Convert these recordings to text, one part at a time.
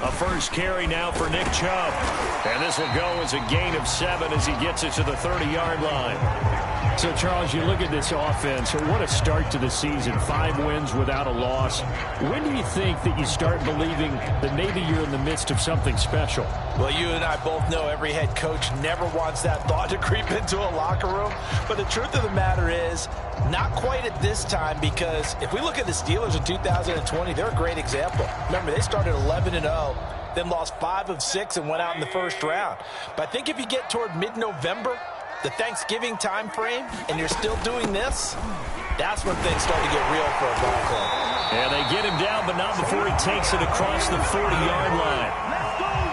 A first carry now for Nick Chubb. And this will go as a gain of 7 as he gets it to the 30-yard line. So, Charles, you look at this offense, what a start to the season. 5 wins without a loss. When do you think that you start believing that maybe you're in the midst of something special? Well, you and I both know every head coach never wants that thought to creep into a locker room. But the truth of the matter is, not quite at this time, because if we look at the Steelers in 2020, they're a great example. Remember, they started 11-0. Then lost 5 of 6 and went out in the first round. But I think if you get toward mid-November, the Thanksgiving time frame, and you're still doing this, that's when things start to get real for a ball club. And they get him down, but not before he takes it across the 40-yard line.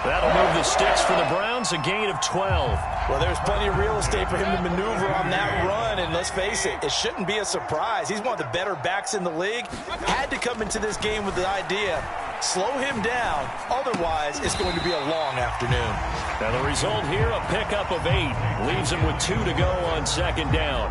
That'll move the sticks for the Browns, a gain of 12. Well, there's plenty of real estate for him to maneuver on that run, and let's face it, it shouldn't be a surprise. He's one of the better backs in the league. Had to come into this game with the idea, slow him down, otherwise it's going to be a long afternoon. Now the result here, a pickup of 8. Leaves him with 2 to go on second down.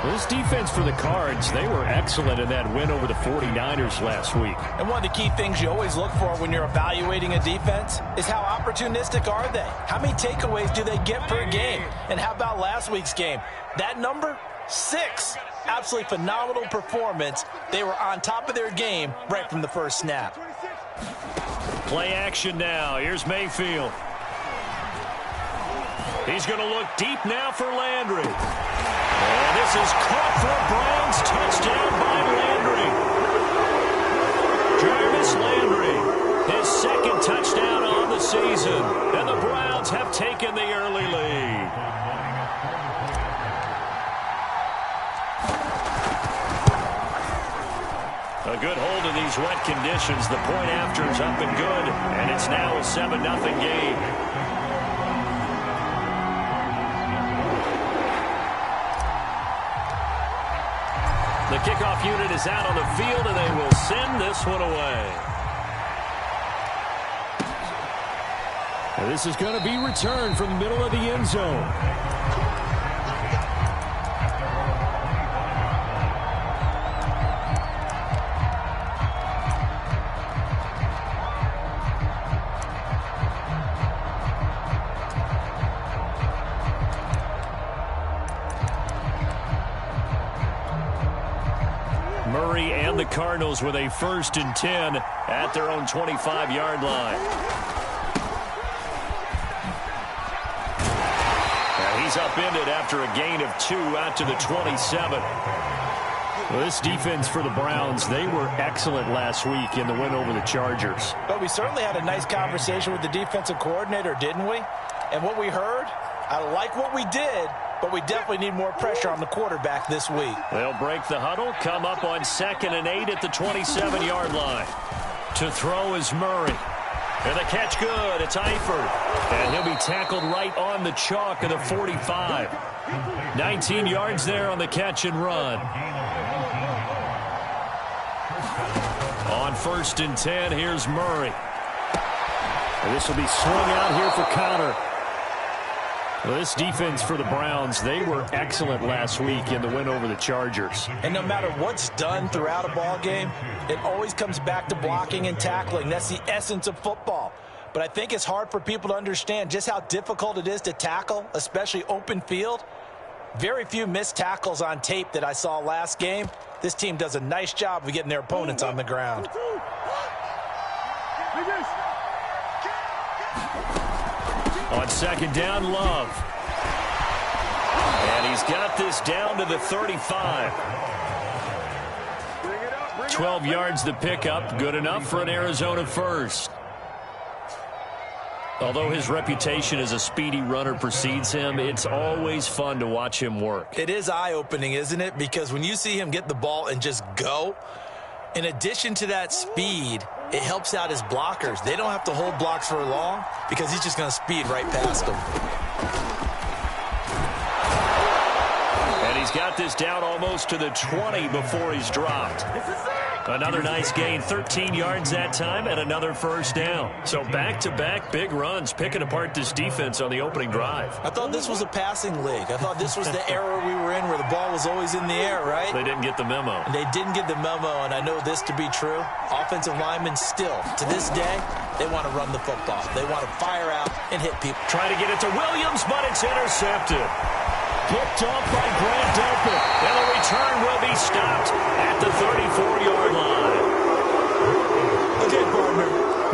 Well, this defense for the Cards, they were excellent in that win over the 49ers last week. And one of the key things you always look for when you're evaluating a defense is how opportunistic are they? How many takeaways do they get per game? And how about last week's game? That number, 6. Absolutely phenomenal performance. They were on top of their game right from the first snap. Play action now. Here's Mayfield. He's going to look deep now for Landry. And this is caught for a Browns touchdown by Landry. Jarvis Landry, his second touchdown on the season. And the Browns have taken the early lead. A good hold of these wet conditions. The point after is up and good, and it's now a 7-0 game. The kickoff unit is out on the field, and they will send this one away. And this is going to be returned from the middle of the end zone. Murray and the Cardinals with a 1st and 10 at their own 25-yard line. Now he's upended after a gain of 2 out to the 27. Well, this defense for the Browns, they were excellent last week in the win over the Chargers. But we certainly had a nice conversation with the defensive coordinator, didn't we? And what we heard, I like what we did, but we definitely need more pressure on the quarterback this week. They'll break the huddle, come up on 2nd and 8 at the 27-yard line. To throw is Murray. And the catch good. It's Eifert. And he'll be tackled right on the chalk of the 45. 19 yards there on the catch and run. On 1st and 10, here's Murray. And this will be swung out here for counter. Well, this defense for the Browns, they were excellent last week in the win over the Chargers. And no matter what's done throughout a ball game, it always comes back to blocking and tackling. That's the essence of football. But I think it's hard for people to understand just how difficult it is to tackle, especially open field. Very few missed tackles on tape that I saw last game. This team does a nice job of getting their opponents on the ground. On 2nd down, Love. And he's got this down to the 35. 12 yards the pickup, good enough for an Arizona first. Although his reputation as a speedy runner precedes him, it's always fun to watch him work. It is eye-opening, isn't it? Because when you see him get the ball and just go, in addition to that speed, it helps out his blockers. They don't have to hold blocks for long because he's just going to speed right past them. And he's got this down almost to the 20 before he's dropped. Another nice gain, 13 yards that time, and another first down. So back-to-back big runs, picking apart this defense on the opening drive. I thought this was a passing league. I thought this was the era we were in where the ball was always in the air, right? They didn't get the memo. They didn't get the memo, and I know this to be true. Offensive linemen still, to this day, they want to run the football. They want to fire out and hit people. Try to get it to Williams, but it's intercepted. Picked off by Grant Delpit. And the return will be stopped at the 34-yard line. Okay, partner,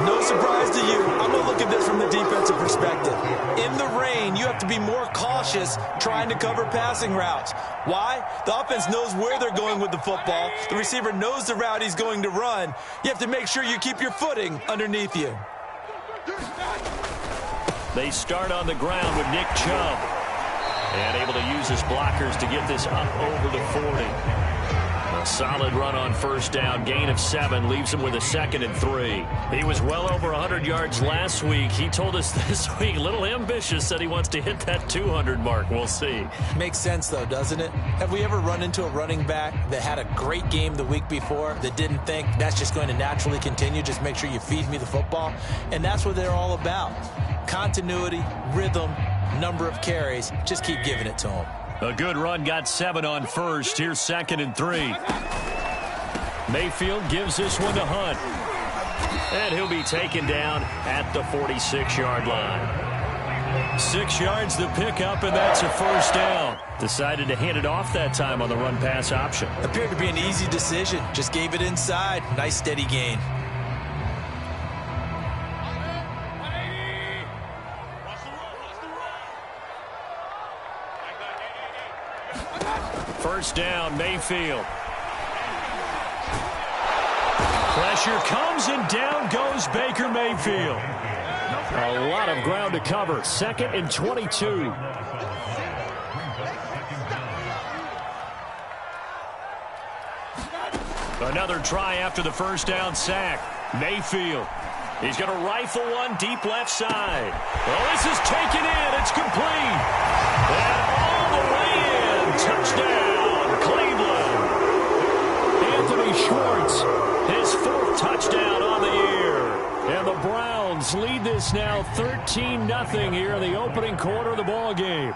no surprise to you. I'm going to look at this from the defensive perspective. In the rain, you have to be more cautious trying to cover passing routes. Why? The offense knows where they're going with the football. The receiver knows the route he's going to run. You have to make sure you keep your footing underneath you. They start on the ground with Nick Chubb. And able to use his blockers to get this up over the 40. A solid run on first down. Gain of 7 leaves him with a 2nd and 3. He was well over 100 yards last week. He told us this week, a little ambitious, said he wants to hit that 200 mark. We'll see. Makes sense, though, doesn't it? Have we ever run into a running back that had a great game the week before that didn't think that's just going to naturally continue? Just make sure you feed me the football. And that's what they're all about. Continuity, rhythm, number of carries. Just keep giving it to him. A good run, got 7 on first. Here's 2nd and 3. Mayfield gives this one to Hunt. And he'll be taken down at the 46-yard line. 6 yards to pick up, and that's a first down. Decided to hand it off that time on the run-pass option. Appeared to be an easy decision. Just gave it inside. Nice steady gain. First down, Mayfield. Pressure comes, and down goes Baker Mayfield. A lot of ground to cover. 2nd and 22. Another try after the first down sack. Mayfield. He's going to rifle one deep left side. Well, this is taken in. It's complete. And all the way in. Touchdown, Cleveland. Anthony Schwartz, his 4th touchdown on the year. And the Browns lead this now 13-0 here in the opening quarter of the ball game.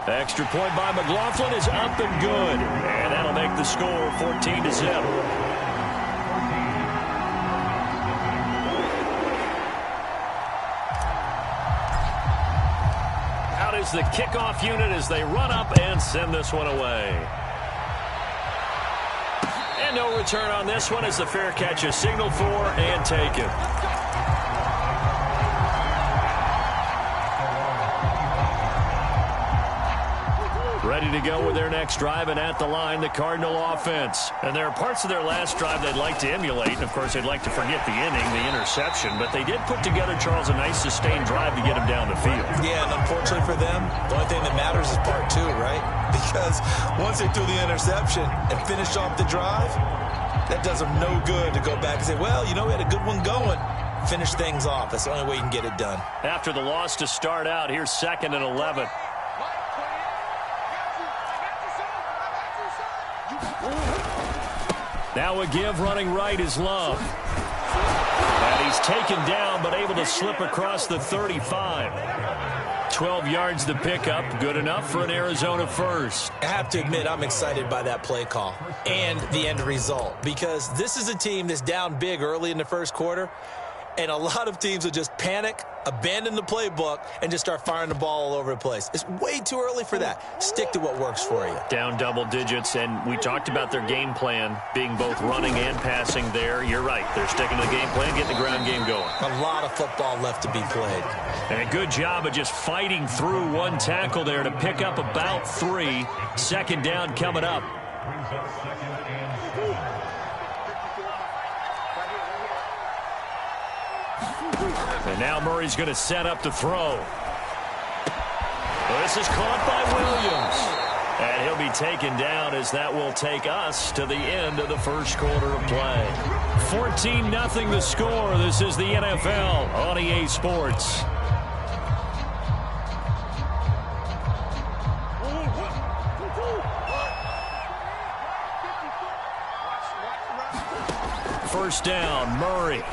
Extra point by McLaughlin is up and good. And that'll make the score 14-0. Is the kickoff unit as they run up and send this one away. And no return on this one as the fair catch is signaled for and taken. Ready to go with their next drive, and at the line, the Cardinal offense. And there are parts of their last drive they'd like to emulate. And, of course, they'd like to forget the inning, the interception. But they did put together, Charles, a nice sustained drive to get them down the field. Yeah, and unfortunately for them, the only thing that matters is part 2, right? Because once they threw the interception and finished off the drive, that does them no good to go back and say, well, you know, we had a good one going. Finish things off. That's the only way you can get it done. After the loss to start out, here's 2nd and 11. Now a give running right is Love. And he's taken down but able to slip across the 35. 12 yards to pick up. Good enough for an Arizona first. I have to admit I'm excited by that play call and the end result, because this is a team that's down big early in the first quarter, and a lot of teams will just panic, abandon the playbook, and just start firing the ball all over the place. It's way too early for that. Stick to what works for you. Down double digits, and we talked about their game plan being both running and passing there. You're right. They're sticking to the game plan, getting the ground game going. A lot of football left to be played. And a good job of just fighting through one tackle there to pick up about 3. 2nd down coming up. And now Murray's going to set up to throw. Well, this is caught by Williams. And he'll be taken down as that will take us to the end of the first quarter of play. 14-0 the score. This is the NFL on EA Sports. first down. Murray.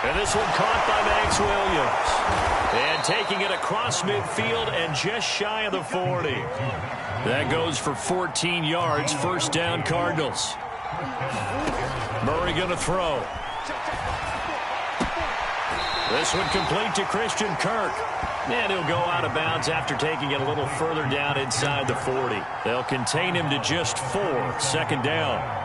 And this one caught by Max Williams. And taking it across midfield and just shy of the 40. That goes for 14 yards. First down, Cardinals. Murray going to throw. This one complete to Christian Kirk. And he'll go out of bounds after taking it a little further down inside the 40. They'll contain him to just 4. Second down.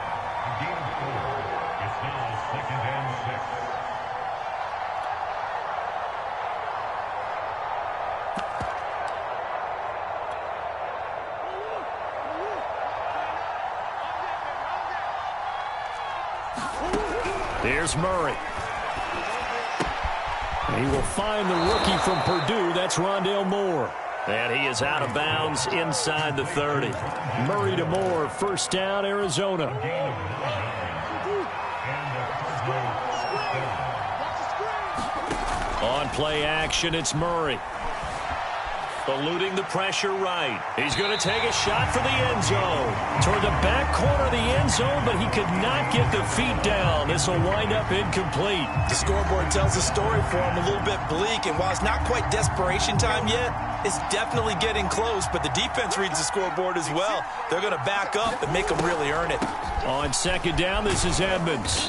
Here's Murray. He will find the rookie from Purdue. That's Rondale Moore. And he is out of bounds inside the 30. Murray to Moore. First down, Arizona. On play action, it's Murray. Eluding the pressure right. He's going to take a shot for the end zone. Toward the back corner of the end zone, but he could not get the feet down. This will wind up incomplete. The scoreboard tells the story for him, a little bit bleak. And while it's not quite desperation time yet, it's definitely getting close. But the defense reads the scoreboard as well. They're going to back up and make them really earn it. On second down, this is Edmonds.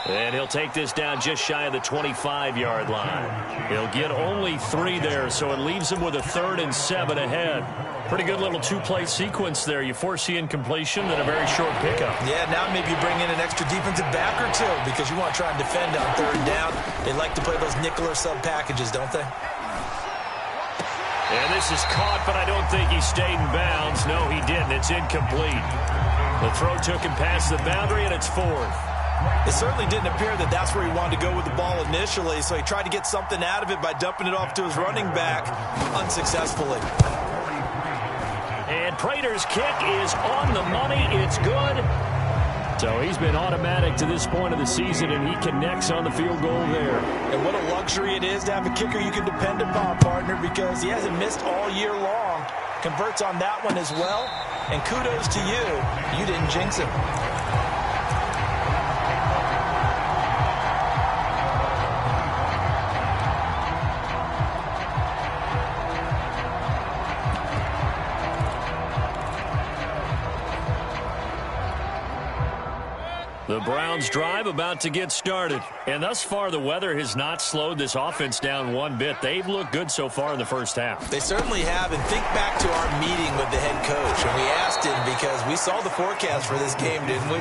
And he'll take this down just shy of the 25-yard line. He'll get only 3 there, so it leaves him with a 3rd and 7 ahead. Pretty good little 2-play sequence there. You foresee incompletion, then a very short pickup. Yeah, now maybe you bring in an extra defensive back or 2 because you want to try and defend on 3rd down. They like to play those nickel or sub packages, don't they? And this is caught, but I don't think he stayed in bounds. No, he didn't. It's incomplete. The throw took him past the boundary, and it's 4th. It certainly didn't appear that that's where he wanted to go with the ball initially, so he tried to get something out of it by dumping it off to his running back unsuccessfully. And Prater's kick is on the money. It's good. So he's been automatic to this point of the season, and he connects on the field goal there. And what a luxury it is to have a kicker you can depend upon, partner, because he hasn't missed all year long. Converts on that one as well. And kudos to you. You didn't jinx him. The Browns drive about to get started. And thus far, the weather has not slowed this offense down one bit. They've looked good so far in the first half. They certainly have. And think back to our meeting with the head coach. And we asked him because we saw the forecast for this game, didn't we?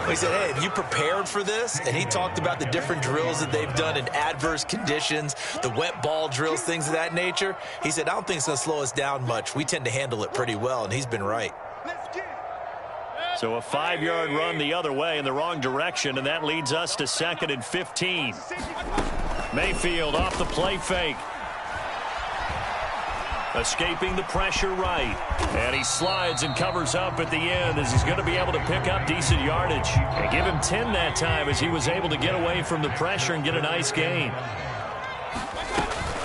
We said, hey, have you prepared for this? And he talked about the different drills that they've done in adverse conditions, the wet ball drills, things of that nature. He said, I don't think it's going to slow us down much. We tend to handle it pretty well, and he's been right. So a 5-yard run the other way in the wrong direction, and that leads us to 2nd and 15. Mayfield off the play fake. Escaping the pressure right. And he slides and covers up at the end as he's going to be able to pick up decent yardage. And give him 10 that time as he was able to get away from the pressure and get a nice gain.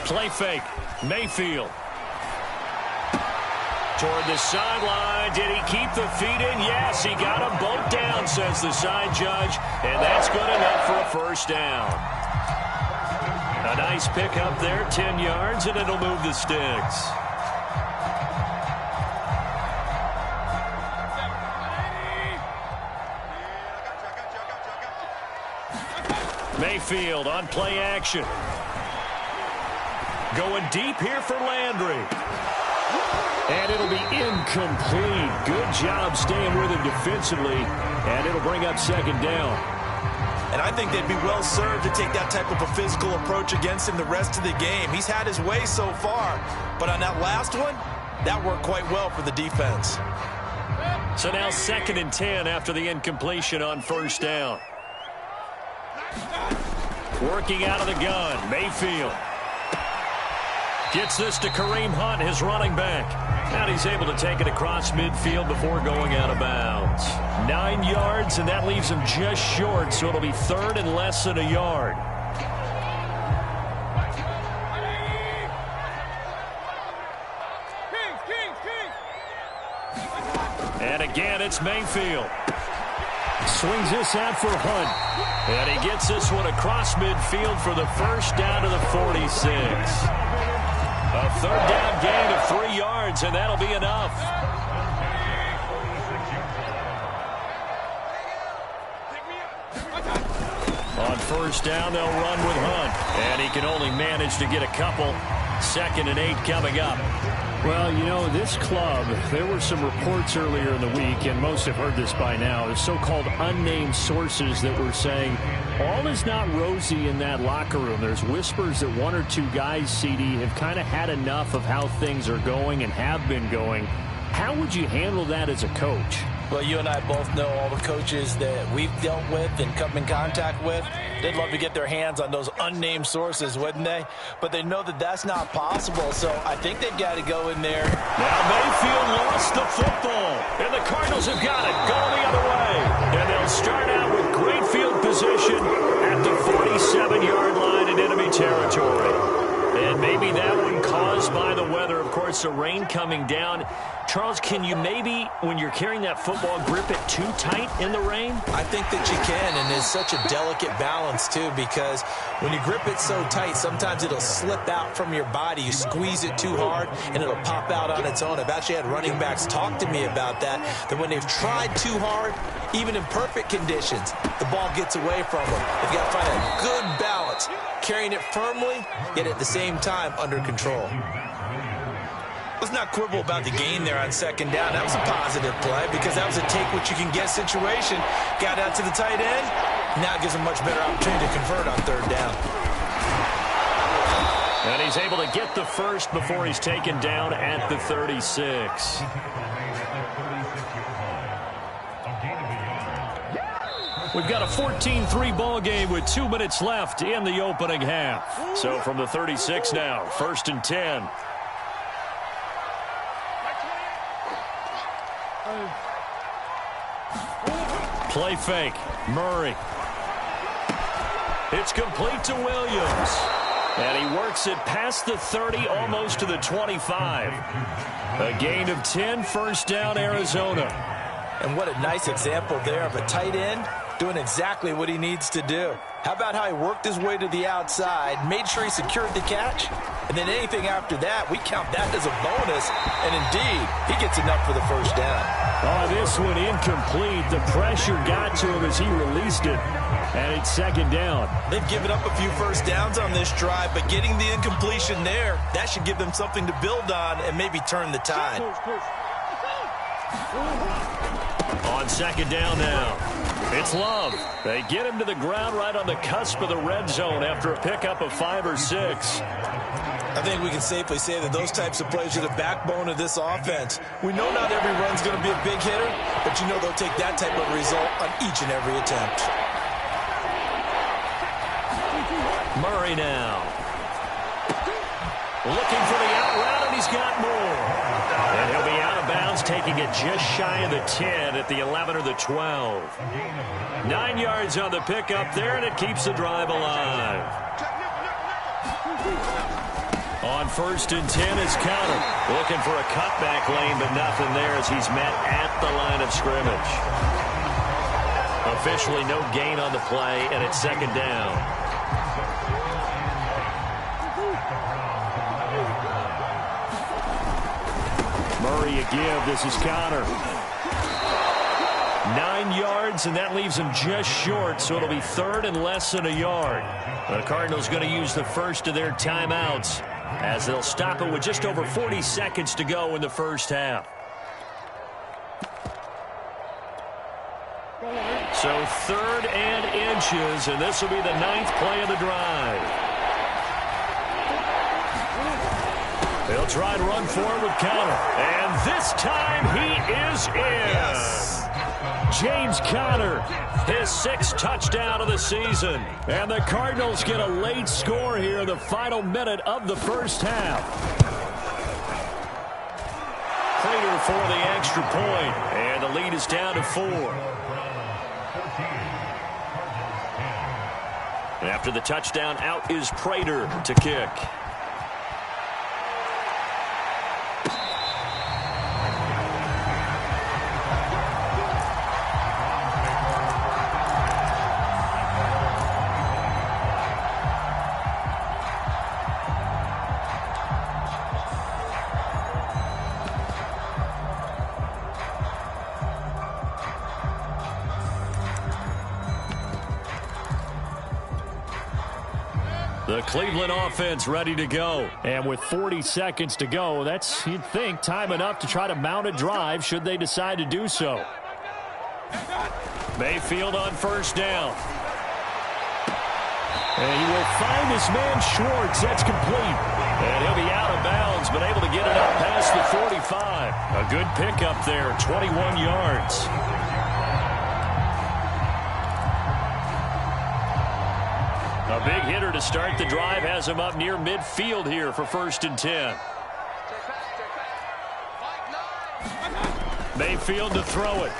Play fake. Mayfield. Toward the sideline. Did he keep the feet in? Yes, he got them both down, says the side judge. And that's good enough for a first down. A nice pick up there, 10 yards, and it'll move the sticks. Mayfield on play action. Going deep here for Landry. And it'll be incomplete. Good job staying with him defensively. And it'll bring up 2nd down. And I think they'd be well served to take that type of a physical approach against him the rest of the game. He's had his way so far. But on that last one, that worked quite well for the defense. So now 2nd and 10 after the incompletion on first down. Working out of the gun, Mayfield. Gets this to Kareem Hunt, his running back. And he's able to take it across midfield before going out of bounds. 9 yards, and that leaves him just short, so it'll be 3rd and less than a yard. And again, it's Mayfield. Swings this out for Hunt. And he gets this one across midfield for the first down to the 46. A third down gain of 3 yards, and that'll be enough. On first down, they'll run with Hunt. And he can only manage to get a couple. 2nd and 8 coming up. Well, you know, this club, there were some reports earlier in the week, and most have heard this by now, the so-called unnamed sources that were saying all is not rosy in that locker room. There's whispers that 1 or 2 guys, CD, have kind of had enough of how things are going and have been going. How would you handle that as a coach? Well, you and I both know all the coaches that we've dealt with and come in contact with. They'd love to get their hands on those unnamed sources, wouldn't they? But they know that that's not possible, so I think they've got to go in there. Now Mayfield lost the football, and the Cardinals have got it going the other way. And they'll start out with great field position at the 47-yard line in enemy territory. And maybe that one caused by the weather. Of course, the rain coming down. Charles, can you maybe, when you're carrying that football, grip it too tight in the rain? I think that you can, and it's such a delicate balance, too, because when you grip it so tight, sometimes it'll slip out from your body. You squeeze it too hard, and it'll pop out on its own. I've actually had running backs talk to me about that when they've tried too hard, even in perfect conditions, the ball gets away from them. They've got to find a good balance, carrying it firmly, yet at the same time under control. Let's not quibble about the gain there on 2nd down. That was a positive play because that was a take-what-you-can-get situation. Got out to the tight end. Now it gives him much better opportunity to convert on 3rd down. And he's able to get the first before he's taken down at the 36. We've got a 14-3 ball game with 2 minutes left in the opening half. So from the 36 now, 1st and 10. Play fake. Murray. It's complete to Williams. And he works it past the 30, almost to the 25. A gain of 10, 1st down, Arizona. And what a nice example there of a tight end doing exactly what he needs to do. How about how he worked his way to the outside, made sure he secured the catch, and then anything after that, we count that as a bonus. And indeed, he gets enough for the 1st down. Oh, this one incomplete. The pressure got to him as he released it. And it's 2nd down. They've given up a few 1st downs on this drive, but getting the incompletion there, that should give them something to build on and maybe turn the tide. On 2nd down now, it's Love. They get him to the ground right on the cusp of the red zone after a pickup of 5 or 6. I think we can safely say that those types of plays are the backbone of this offense. We know not every run's going to be a big hitter, but you know they'll take that type of result on each and every attempt. Murray now. Looking for the out route, and he's got more. And he'll be out of bounds, taking it just shy of the 10 at the 11 or the 12. 9 yards on the pickup there, and it keeps the drive alive. On 1st and 10 is Counter. Looking for a cutback lane, but nothing there as he's met at the line of scrimmage. Officially no gain on the play, and it's 2nd down. Murray a give. This is Counter. 9 yards, and that leaves him just short, so it'll be 3rd and less than a yard. The Cardinals going to use the first of their timeouts as they'll stop it with just over 40 seconds to go in the 1st half. So 3rd and inches, and this will be the 9th play of the drive. They'll try to run forward with Counter. And this time he is in. Yes. James Conner, His 6th touchdown of the season. and the Cardinals get a late score here in the final minute of the 1st half. Prater for the extra point, and the lead is down to 4. After the touchdown, out is Prater to kick. The Cleveland offense ready to go. And with 40 seconds to go, that's, you'd think, time enough to try to mount a drive should they decide to do so. Mayfield on first down. And he will find his man Schwartz. That's complete. And he'll be out of bounds, but able to get it up past the 45. A good pickup there, 21 yards. A big hitter to start the drive has him up near midfield here for 1st and 10. Mayfield to throw it.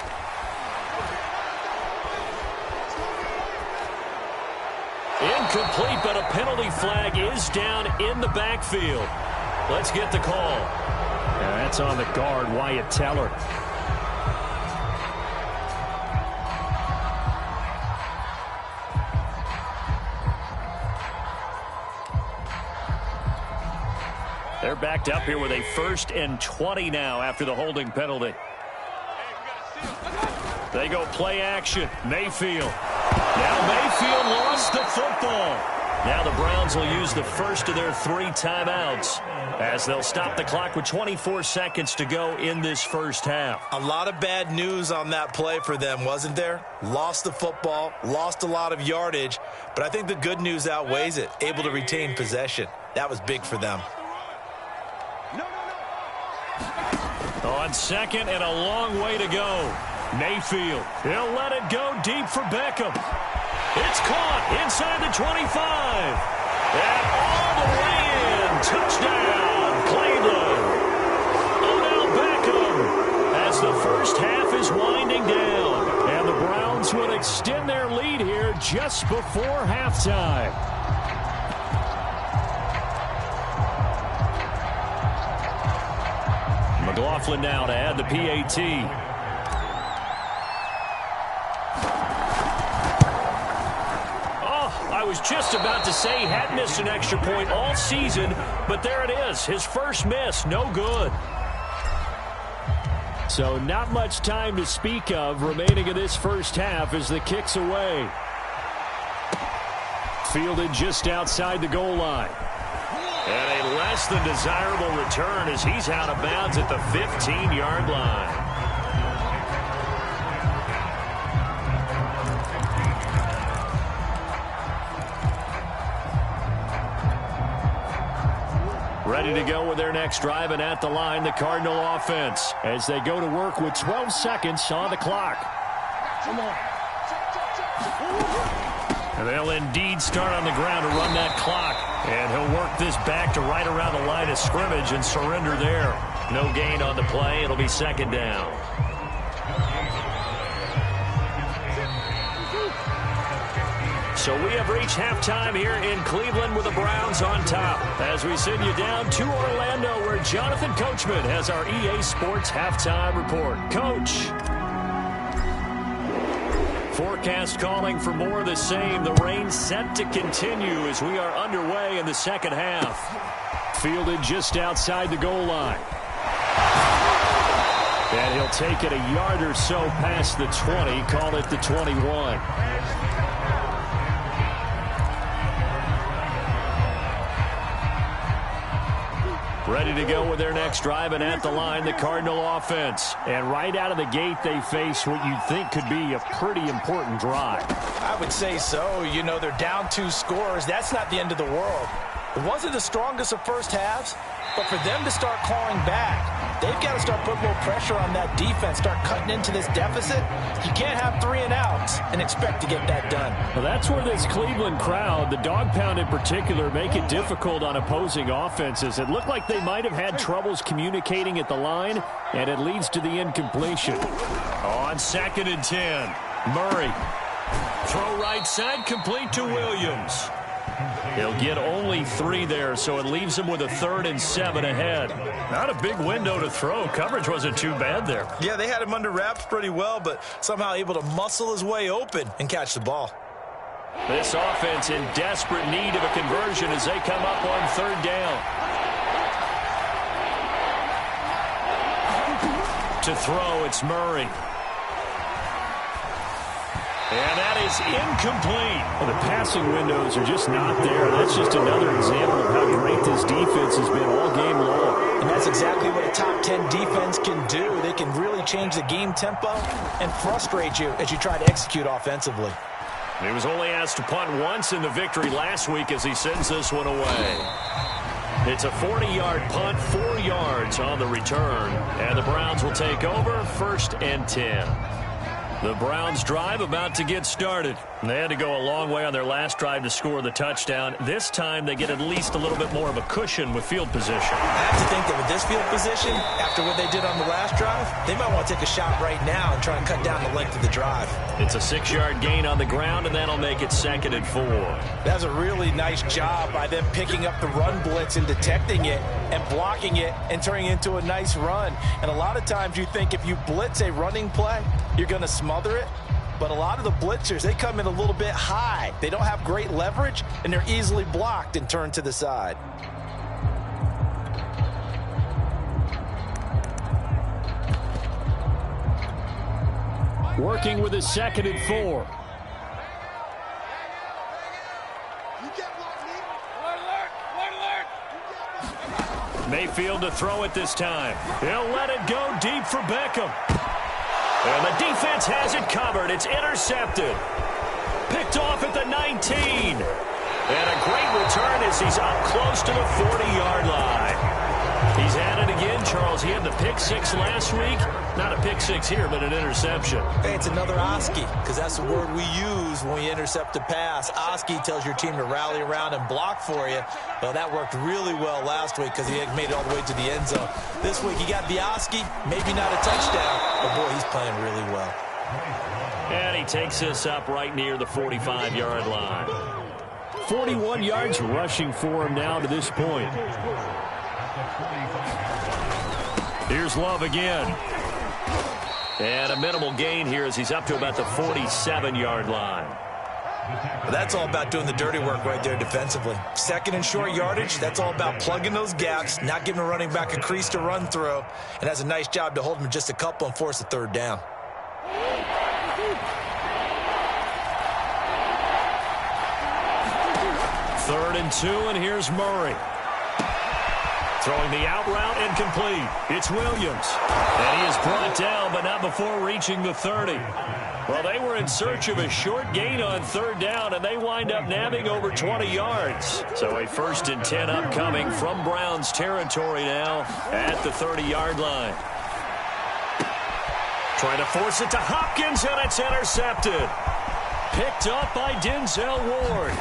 Incomplete, but a penalty flag is down in the backfield. Let's get the call. And that's on the guard, Wyatt Teller. They're backed up here with a 1st and 20 now after the holding penalty. They go play action. Mayfield. Now Mayfield lost the football. Now the Browns will use the first of their 3 timeouts as they'll stop the clock with 24 seconds to go in this first half. A lot of bad news on that play for them, wasn't there? Lost the football, lost a lot of yardage, but I think the good news outweighs it. Able to retain possession. That was big for them. On second and a long way to go. Mayfield, he'll let it go deep for Beckham. It's caught inside the 25. And all the way in. Touchdown, Cleveland. Odell Beckham as the first half is winding down. And the Browns will extend their lead here just before halftime. McLaughlin now to add the PAT. I was just about to say he hadn't missed an extra point all season, but there it is. His first miss, no good. So not much time to speak of remaining in this first half as the kick's away. Fielded just outside the goal line. And a less than desirable return as he's out of bounds at the 15-yard line. Ready to go with their next drive, and at the line, the Cardinal offense as they go to work with 12 seconds on the clock. And they'll indeed start on the ground to run that clock. And he'll work this back to right around the line of scrimmage and surrender there. No gain on the play. It'll be 2nd down. So we have reached halftime here in Cleveland with the Browns on top. As we send you down to Orlando, where Jonathan Coachman has our EA Sports halftime report. Coach. Forecast calling for more of the same. The rain set to continue as we are underway in the second half. Fielded just outside the goal line. And he'll take it a yard or so past the 20, call it the 21. Ready to go with their next drive, and at the line, the Cardinal offense. And right out of the gate, they face what you'd think could be a pretty important drive. I would say so. You know, they're down 2 scores. That's not the end of the world. It wasn't the strongest of first halves, but for them to start clawing back, they've got to start putting a little pressure on that defense, start cutting into this deficit. You can't have 3 and outs and expect to get that done. Well, that's where this Cleveland crowd, the dog pound in particular, make it difficult on opposing offenses. It looked like they might have had troubles communicating at the line, and it leads to the incompletion. On 2nd and 10, Murray. Throw right side, complete to Williams. He'll get only 3 there, so it leaves him with a 3rd and 7 ahead. Not a big window to throw. Coverage wasn't too bad there. Yeah, they had him under wraps pretty well, but somehow able to muscle his way open and catch the ball. This offense in desperate need of a conversion as they come up on 3rd down. To throw, it's Murray. And that is incomplete. Well, the passing windows are just not there. That's just another example of how great this defense has been all game long. And that's exactly what a top 10 defense can do. They can really change the game tempo and frustrate you as you try to execute offensively. He was only asked to punt once in the victory last week as he sends this one away. It's a 40-yard punt, 4 yards on the return. And the Browns will take over 1st and 10. The Browns drive about to get started. They had to go a long way on their last drive to score the touchdown. This time they get at least a little bit more of a cushion with field position. I have to think that with this field position, after what they did on the last drive, they might want to take a shot right now and try and cut down the length of the drive. It's a 6-yard gain on the ground, and that'll make it 2nd and 4. That's a really nice job by them picking up the run blitz and detecting it and blocking it and turning it into a nice run. And a lot of times you think if you blitz a running play, you're going to smother it. But a lot of the blitzers, they come in a little bit high. They don't have great leverage, and they're easily blocked and turned to the side. Working with a 2nd and 4. Mayfield to throw it this time. He'll let it go deep for Beckham. And the defense has it covered. It's intercepted. Picked off at the 19. And a great return as he's up close to the 40-yard line. He's had it again, Charles. He had the pick 6 last week. Not a pick 6 here, but an interception. Hey, it's another Oski, because that's the word we use when we intercept a pass. Oski tells your team to rally around and block for you. Well, that worked really well last week because he made it all the way to the end zone. This week he got the Oski, maybe not a touchdown, but boy, he's playing really well. And he takes this up right near the 45-yard line. 41 yards rushing for him now to this point. Here's Love again. And a minimal gain here as he's up to about the 47-yard line. Well, that's all about doing the dirty work right there defensively. 2nd and short yardage, that's all about plugging those gaps, not giving a running back a crease to run through, and has a nice job to hold him just a couple and force a 3rd down. Third and 2, and here's Murray. Throwing the out route incomplete. It's Williams. And he is brought down, but not before reaching the 30. Well, they were in search of a short gain on 3rd down, and they wind up nabbing over 20 yards. So a 1st and 10 upcoming from Browns territory now at the 30-yard line. Trying to force it to Hopkins, and it's intercepted. Picked up by Denzel Ward.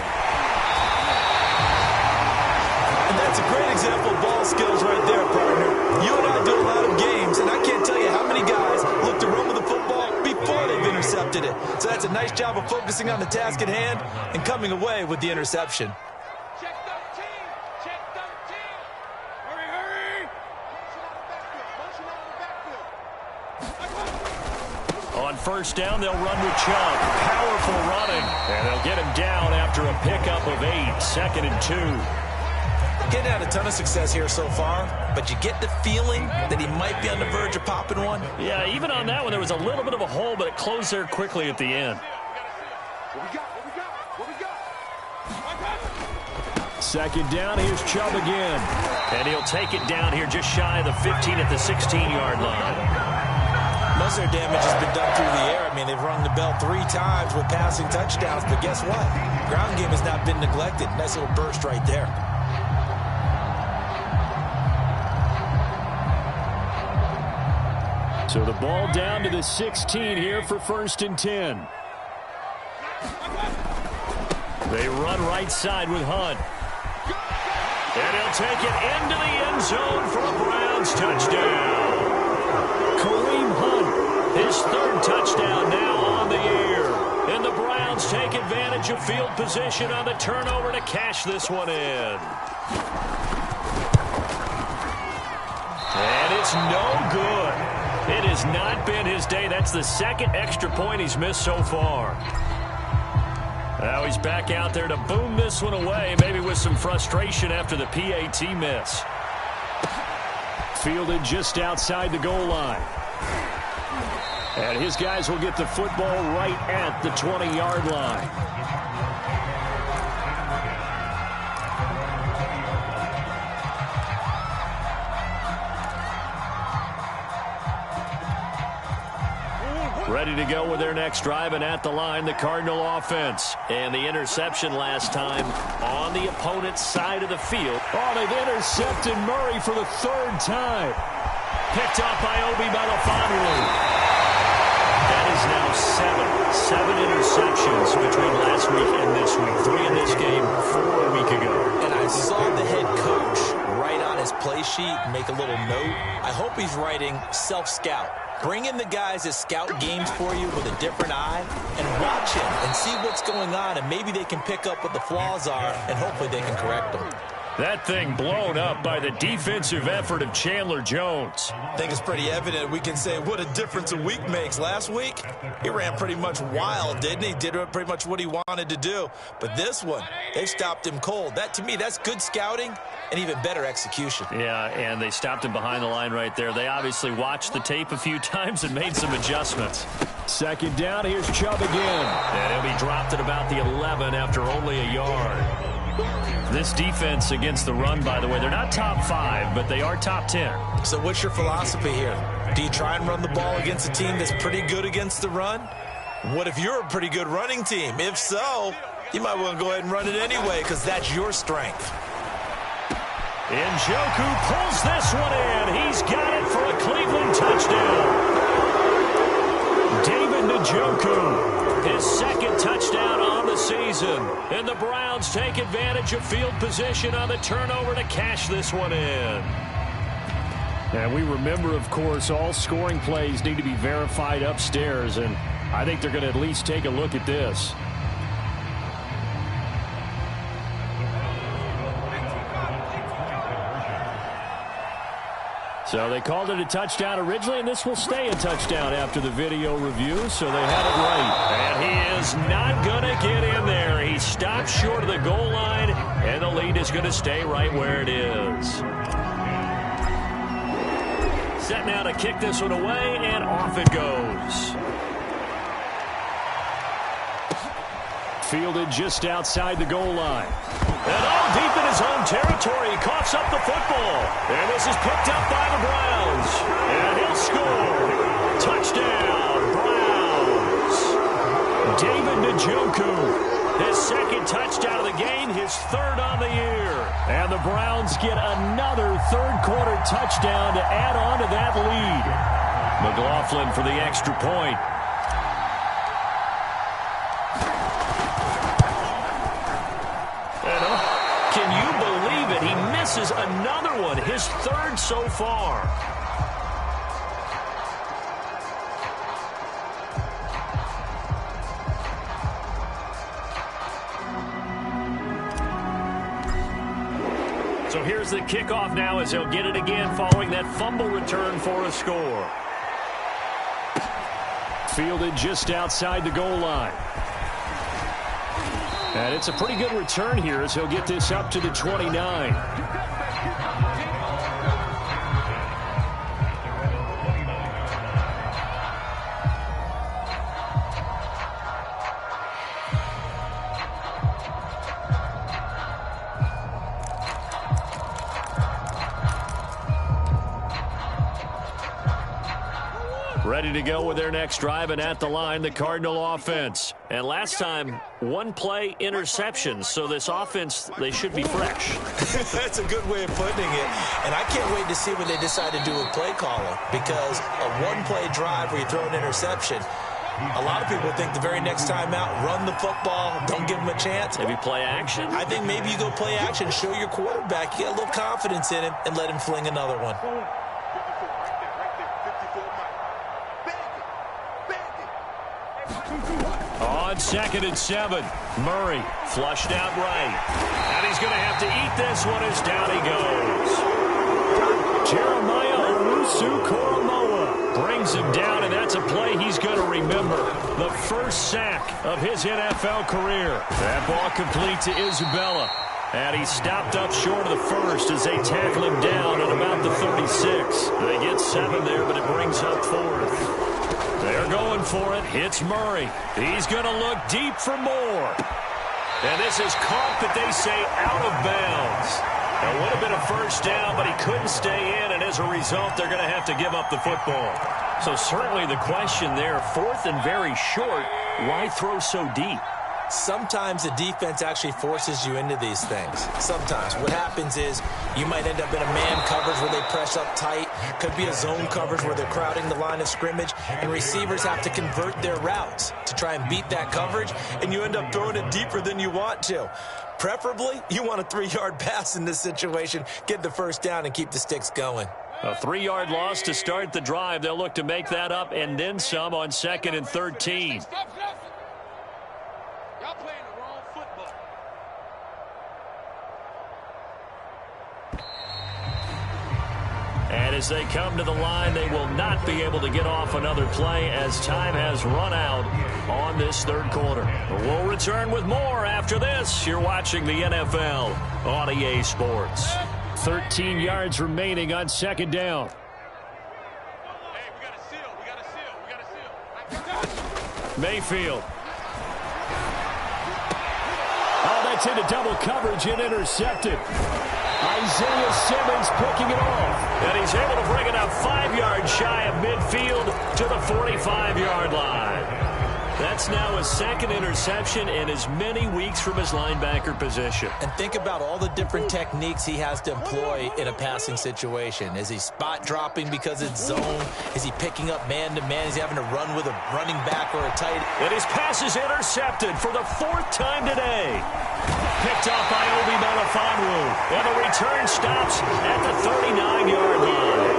And that's a great example of ball skills right there, partner. You and I do a lot of games, and I can't tell you how many guys look to run with the football before they've intercepted it. So that's a nice job of focusing on the task at hand and coming away with the interception. Check 13. Check 13. Hurry, hurry. Motion out of the backfield. On 1st down, they'll run with Chubb. Powerful running. And they'll get him down after a pickup of 8. 2nd and 2. Getting had a ton of success here so far, but you get the feeling that he might be on the verge of popping one. Yeah, even on that one, there was a little bit of a hole, but it closed there quickly at the end. What we got? 2nd down, here's Chubb again. And he'll take it down here just shy of the 15 at the 16-yard line. Most of their damage has been done through the air. I mean, they've rung the bell 3 times with passing touchdowns, but guess what? Ground game has not been neglected. Nice little burst right there. So the ball down to the 16 here for 1st and 10. They run right side with Hunt. And he'll take it into the end zone for a Browns touchdown. Kareem Hunt, his 3rd touchdown now on the year. And the Browns take advantage of field position on the turnover to cash this one in. And it's no good. It has not been his day. That's the 2nd extra point he's missed so far. Now he's back out there to boom this one away, maybe with some frustration after the PAT miss. Fielded just outside the goal line. And his guys will get the football right at the 20-yard line. Ready to go with their next drive, and at the line, the Cardinal offense. And the interception last time on the opponent's side of the field. Oh, they've intercepted Murray for the third time. Picked off by Obi Melifonwu. That is now seven interceptions between last week and this week. 3 in this game, 4 a week ago. And I saw the head coach write on his play sheet, make a little note. I hope he's writing self-scout. Bring in the guys that scout games for you with a different eye and watch him and see what's going on, and maybe they can pick up what the flaws are, and hopefully they can correct them. That thing blown up by the defensive effort of Chandler Jones. I think it's pretty evident. We can say what a difference a week makes. Last week, he ran pretty much wild, didn't he? Did pretty much what he wanted to do. But this one, they stopped him cold. That, to me, that's good scouting and even better execution. Yeah, and they stopped him behind the line right there. They obviously watched the tape a few times and made some adjustments. Second down, here's Chubb again. And he'll be dropped at about the 11 after only a yard. This defense against the run, by the way, they're not top 5, but they are top 10. So what's your philosophy here? Do you try and run the ball against a team that's pretty good against the run? What if you're a pretty good running team? If so, you might want to go ahead and run it anyway because that's your strength. Njoku pulls this one in. He's got it for a Cleveland touchdown. David Njoku. His second touchdown on the season. And the Browns take advantage of field position on the turnover to cash this one in. And we remember, of course, all scoring plays need to be verified upstairs. And I think they're going to at least take a look at this. So they called it a touchdown originally, and this will stay a touchdown after the video review, so they had it right. And he is not going to get in there. He stopped short of the goal line, and the lead is going to stay right where it is. Set now to kick this one away, and off it goes. Fielded just outside the goal line. And all deep in his own territory, he coughs up the football. And this is picked up by the Browns. And he'll score. Touchdown, Browns. David Njoku, his second touchdown of the game, his third on the year. And the Browns get another third-quarter touchdown to add on to that lead. McLaughlin for the extra point. Can you believe it? He misses another one, his third so far. So here's the kickoff now as he'll get it again following that fumble return for a score. Fielded just outside the goal line. And it's a pretty good return here as he'll get this up to the 29. Ready to go with their next drive, and at the line, the Cardinal offense. And last time, one play interceptions, so this offense, they should be fresh. That's a good way of putting it. And I can't wait to see what they decide to do with play calling, because a one-play drive where you throw an interception, a lot of people think the very next time out, run the football, don't give them a chance. Maybe play action? I think maybe you go play action, show your quarterback, you get a little confidence in him, and let him fling another one. On 2nd and 7, Murray flushed out right. And he's going to have to eat this one as down he goes. Jeremiah Owusu-Koramoah brings him down, and that's a play he's going to remember. The first sack of his NFL career. That ball complete to Isabella. And he stopped up short of the first as they tackle him down at about the 36. They get 7 there, but it brings up 4th. They're going for it. It's Murray. He's going to look deep for more. And this is caught, but they say out of bounds. It would have been a first down, but he couldn't stay in, and as a result, they're going to have to give up the football. So certainly the question there, 4th and very short, why throw so deep? Sometimes the defense actually forces you into these things. Sometimes. What happens is you might end up in a man coverage where they press up tight. Could be a zone coverage where they're crowding the line of scrimmage, and receivers have to convert their routes to try and beat that coverage, and you end up throwing it deeper than you want to. Preferably, you want a 3-yard pass in this situation, get the first down and keep the sticks going. A 3-yard loss to start the drive. They'll look to make that up and then some on 2nd and 13. Stop. Y'all playing the wrong football. And as they come to the line, they will not be able to get off another play as time has run out on this 3rd quarter. We'll return with more after this. You're watching the NFL on EA Sports. 13 yards remaining on 2nd down. Hey, we got a seal. Mayfield. Oh, that's into double coverage and intercepted. Isaiah Simmons picking it off. And he's able to bring it up 5 yards shy of midfield to the 45-yard line. That's now his 2nd interception in as many weeks from his linebacker position. And think about all the different techniques he has to employ in a passing situation. Is he spot dropping because it's zone? Is he picking up man-to-man? Is he having to run with a running back or a tight end? And his pass is intercepted for the 4th time today. Picked off by Obi Melifonwu. And the return stops at the 39-yard line.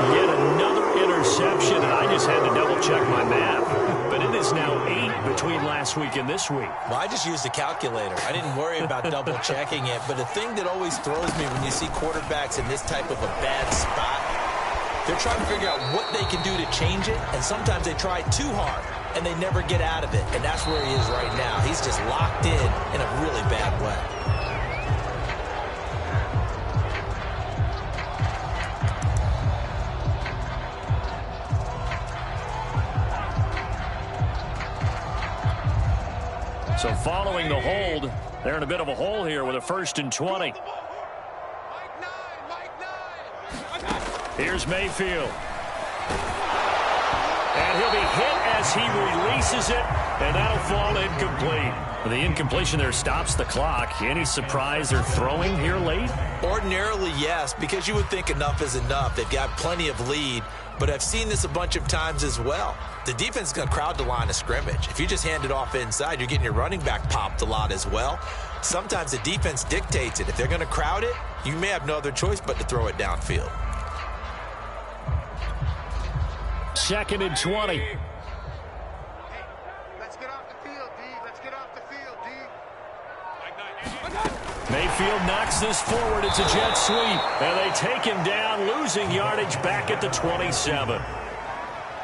Yet another interception, and I just had to double-check my math. But it is now 8 between last week and this week. Well, I just used a calculator. I didn't worry about double-checking it. But the thing that always throws me when you see quarterbacks in this type of a bad spot, they're trying to figure out what they can do to change it, and sometimes they try too hard, and they never get out of it. And that's where he is right now. He's just locked in a really bad way. So following the hold, they're in a bit of a hole here with a 1st and 20. Mike 9. Here's Mayfield. And he'll be hit as he releases it, and that'll fall incomplete. The incompletion there stops the clock. Any surprise they're throwing here late? Ordinarily, yes, because you would think enough is enough. They've got plenty of lead, but I've seen this a bunch of times as well. The defense is going to crowd the line of scrimmage. If you just hand it off inside, you're getting your running back popped a lot as well. Sometimes the defense dictates it. If they're going to crowd it, you may have no other choice but to throw it downfield. 2nd and 20. Let's get off the field, D. Let's get off the field, D. Mayfield knocks this forward. It's a jet sweep. And they take him down, losing yardage back at the 27.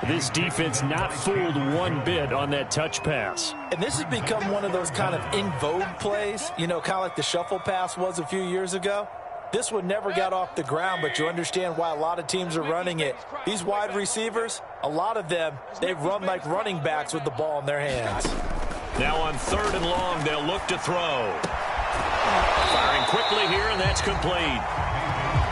This defense not fooled one bit on that touch pass. And this has become one of those kind of in vogue plays, you know, kind of like the shuffle pass was a few years ago. This one never got off the ground, but you understand why a lot of teams are running it. These wide receivers, a lot of them, they run like running backs with the ball in their hands. Now on 3rd and long, they'll look to throw. Firing quickly here, and that's complete.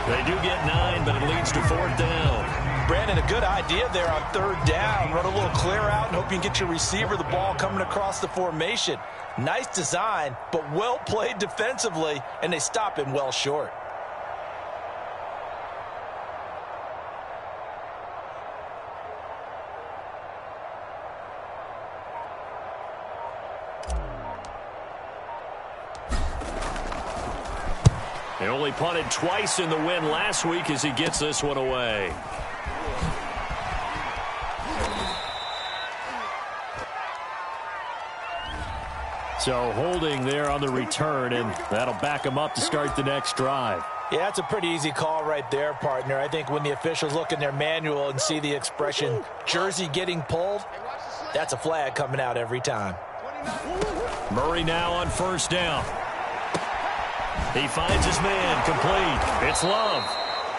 They do get 9, but it leads to 4th down. Brandon, a good idea there on 3rd down. Run a little clear out and hope you can get your receiver the ball coming across the formation. Nice design, but well played defensively, and they stop him well short. They only punted twice in the win last week as he gets this one away. So holding there on the return, and that'll back them up to start the next drive. Yeah, that's a pretty easy call right there, partner. I think when the officials look in their manual and see the expression jersey getting pulled, that's a flag coming out every time. Murray now on 1st down. He finds his man complete. It's Love.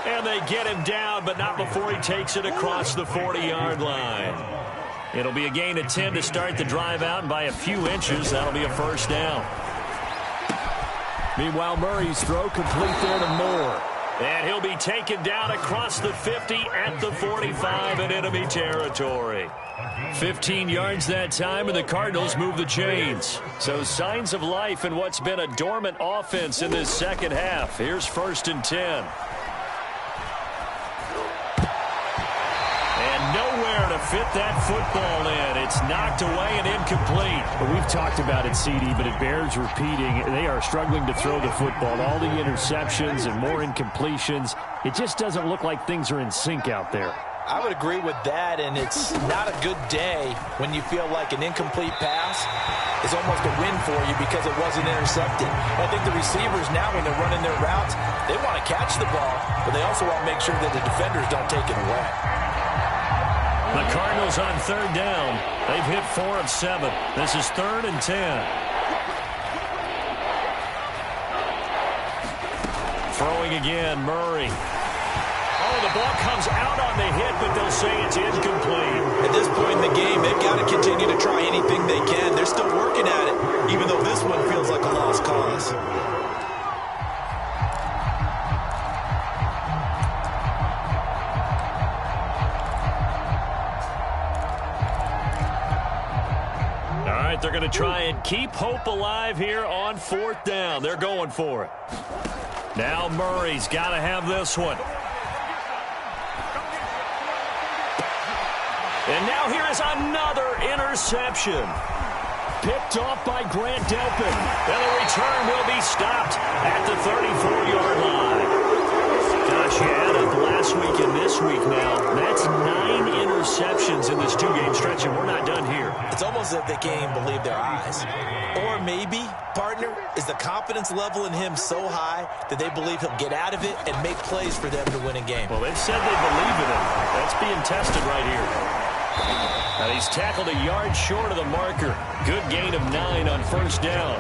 And they get him down, but not before he takes it across the 40-yard line. It'll be a gain of 10 to start the drive out, and by a few inches, that'll be a first down. Meanwhile, Murray's throw complete there to Moore. And he'll be taken down across the 50 at the 45 in enemy territory. 15 yards that time, and the Cardinals move the chains. So signs of life in what's been a dormant offense in this second half. Here's 1st and 10. And nowhere to fit that football in. It's knocked away and incomplete. Well, we've talked about it, CD, but it bears repeating. They are struggling to throw the football. All the interceptions and more incompletions. It just doesn't look like things are in sync out there. I would agree with that, and it's not a good day when you feel like an incomplete pass is almost a win for you because it wasn't intercepted. I think the receivers now, when they're running their routes, they want to catch the ball, but they also want to make sure that the defenders don't take it away. The Cardinals on 3rd down. They've hit 4 of 7. This is 3rd and 10. Throwing again, Murray. Oh, the ball comes out on the hit, but they'll say it's incomplete. At this point in the game, they've got to continue to try anything they can. They're still working at it, even though this one feels like a lost cause. All right, they're going to try and keep hope alive here on 4th down. They're going for it. Now Murray's got to have this one. And now here is another interception. Picked off by Grant Delpit. And the return will be stopped at the 34-yard line. Gosh, you add up last week and this week now. That's 9 interceptions in this 2-game stretch, and we're not done here. It's almost as if they can't even believe their eyes. Or maybe, partner, is the confidence level in him so high that they believe he'll get out of it and make plays for them to win a game. Well, they've said they believe in him. That's being tested right here. And he's tackled a yard short of the marker. Good gain of 9 on 1st down.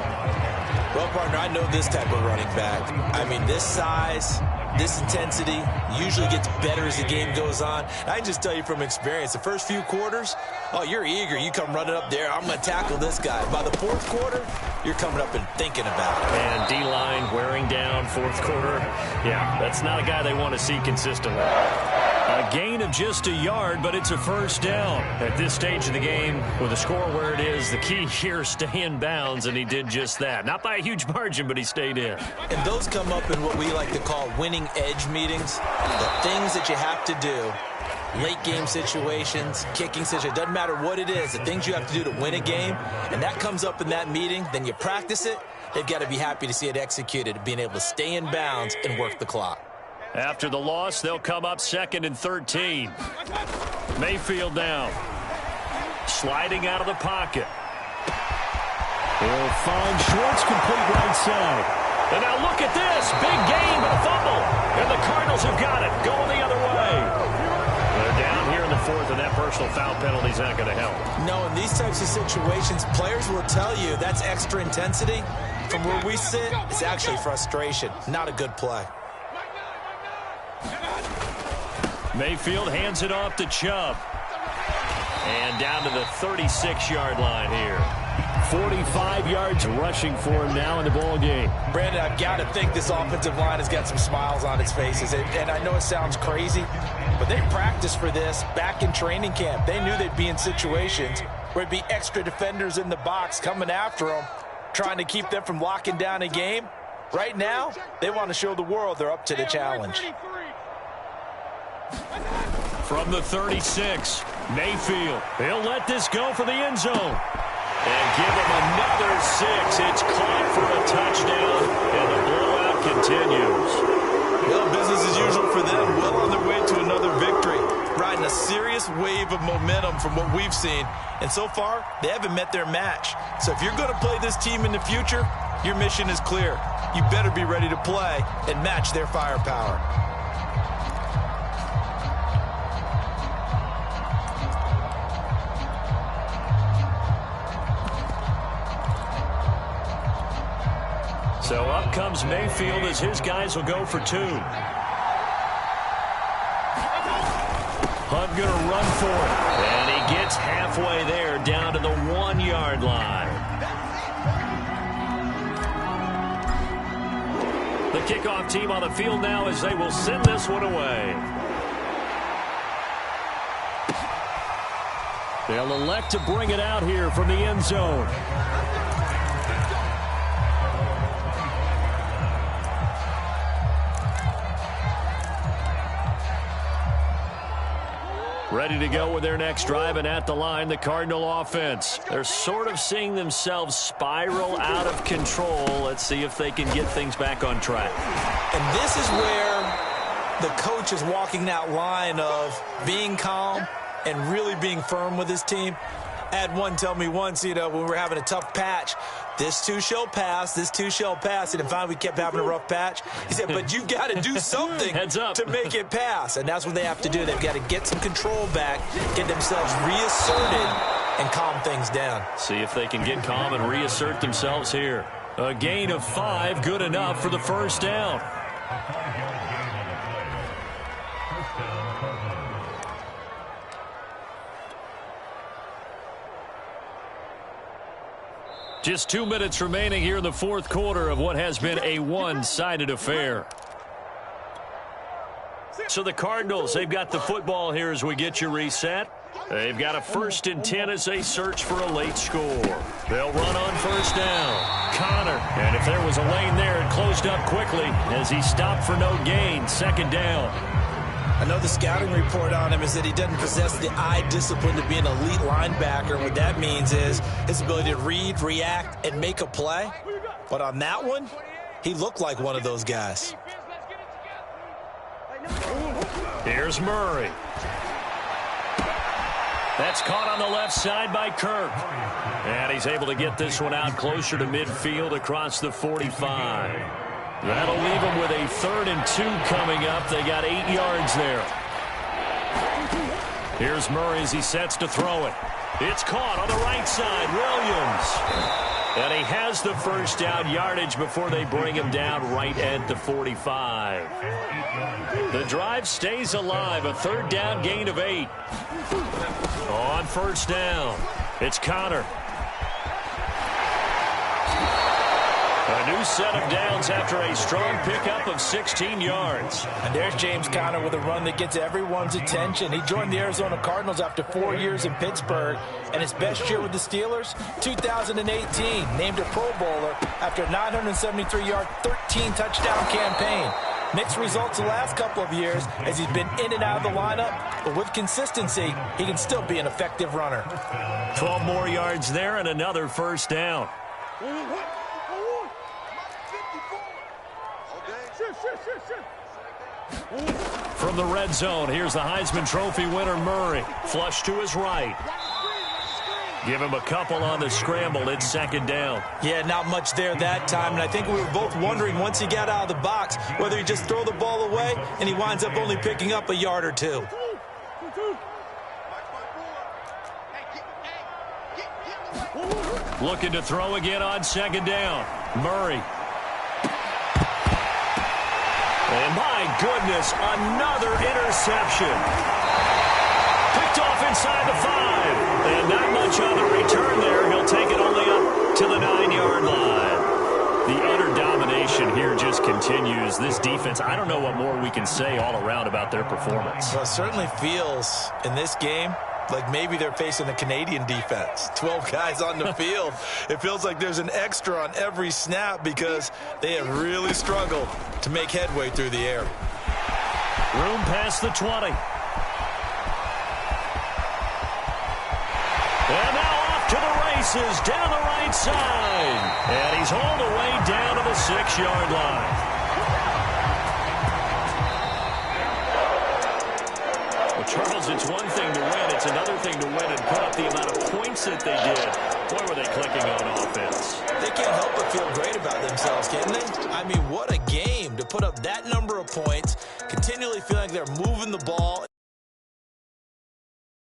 Well, partner, I know this type of running back. I mean, this size, this intensity usually gets better as the game goes on. I can just tell you from experience, the first few quarters, oh, you're eager. You come running up there, I'm going to tackle this guy. By the 4th quarter, you're coming up and thinking about it. And D-line wearing down 4th quarter. Yeah, that's not a guy they want to see consistently. A gain of just a yard, but it's a 1st down. At this stage of the game, with the score where it is, the key here is stay in bounds, and he did just that. Not by a huge margin, but he stayed in. And those come up in what we like to call winning edge meetings. The things that you have to do, late game situations, kicking situations, doesn't matter what it is, the things you have to do to win a game, and that comes up in that meeting, then you practice it, they've got to be happy to see it executed, being able to stay in bounds and work the clock. After the loss, they'll come up 2nd and 13. Mayfield down. Sliding out of the pocket. He'll find Schwartz complete right side. And now look at this. Big gain, but a fumble. And the Cardinals have got it. Going the other way. They're down here in the 4th, and that personal foul penalty is not going to help. No, in these types of situations, players will tell you that's extra intensity. From where we sit, it's actually frustration. Not a good play. Mayfield hands it off to Chubb. And down to the 36-yard line here. 45 yards rushing for him now in the ball game. Brandon, I've got to think this offensive line has got some smiles on its faces. And I know it sounds crazy, but they practiced for this back in training camp. They knew they'd be in situations where it'd be extra defenders in the box coming after them, trying to keep them from locking down a game. Right now, they want to show the world they're up to the challenge. From the 36, Mayfield. He'll let this go for the end zone. And give him another 6. It's caught for a touchdown, and the blowout continues. Well, business as usual for them. Well on their way to another victory. Riding a serious wave of momentum from what we've seen. And so far, they haven't met their match. So if you're going to play this team in the future, your mission is clear. You better be ready to play and match their firepower. So up comes Mayfield as his guys will go for 2. Hunt going to run for it. And he gets halfway there, down to the 1-yard line. The kickoff team on the field now as they will send this one away. They'll elect to bring it out here from the end zone. Ready to go with their next drive, and at the line, the Cardinal offense. They're sort of seeing themselves spiral out of control. Let's see if they can get things back on track. And this is where the coach is walking that line of being calm and really being firm with his team. I had one tell me once, when we were having a tough patch, this too shall pass, this too shall pass. And finally we kept having a rough patch. He said, but you've got to do something to make it pass. And that's what they have to do. They've got to get some control back, get themselves reasserted, and calm things down. See if they can get calm and reassert themselves here. A gain of 5, good enough for the first down. Just 2 minutes remaining here in the fourth quarter of what has been a one-sided affair. So the Cardinals, they've got the football here as we get you reset. They've got a 1st and 10 as they search for a late score. They'll run on first down. Connor, and if there was a lane there, it closed up quickly as he stopped for no gain. 2nd down. I know the scouting report on him is that he doesn't possess the eye discipline to be an elite linebacker. What that means is his ability to read, react, and make a play. But on that one, he looked like one of those guys. Here's Murray. That's caught on the left side by Kirk. And he's able to get this one out closer to midfield across the 45. That'll leave them with a 3rd and 2 coming up. They got 8 yards there. Here's Murray as he sets to throw it. It's caught on the right side. Williams. And he has the first down yardage before they bring him down right at the 45. The drive stays alive. A 3rd down gain of 8. On first down, it's Connor. A new set of downs after a strong pickup of 16 yards. And there's James Conner with a run that gets everyone's attention. He joined the Arizona Cardinals after 4 years in Pittsburgh. And his best year with the Steelers, 2018. Named a Pro Bowler after a 973-yard, 13-touchdown campaign. Mixed results the last couple of years as he's been in and out of the lineup. But with consistency, he can still be an effective runner. 12 more yards there and another first down. From the red zone, here's the Heisman Trophy winner, Murray. Flush to his right. Give him a couple on the scramble. It's 2nd down. Yeah, not much there that time. And I think we were both wondering once he got out of the box whether he just throw the ball away and he winds up only picking up a yard or 2. Looking to throw again on 2nd down. Murray. And my goodness, another interception. Picked off inside the 5. And not much on the return there. He'll take it only up to the 9-yard line. The utter domination here just continues. This defense, I don't know what more we can say all around about their performance. Well, it certainly feels in this game like maybe they're facing a Canadian defense. 12 guys on the field. It feels like there's an extra on every snap because they have really struggled to make headway through the air. Room past the 20. And now off to the races down the right side. And he's hauled away down to the 6-yard line. Well, Charles, it's one thing to win. It's another thing to win and put up the amount of points that they did. Boy, were they clicking on offense. They can't help but feel great about themselves, can they? I mean, what a game to put up that number of points, continually feeling like they're moving the ball.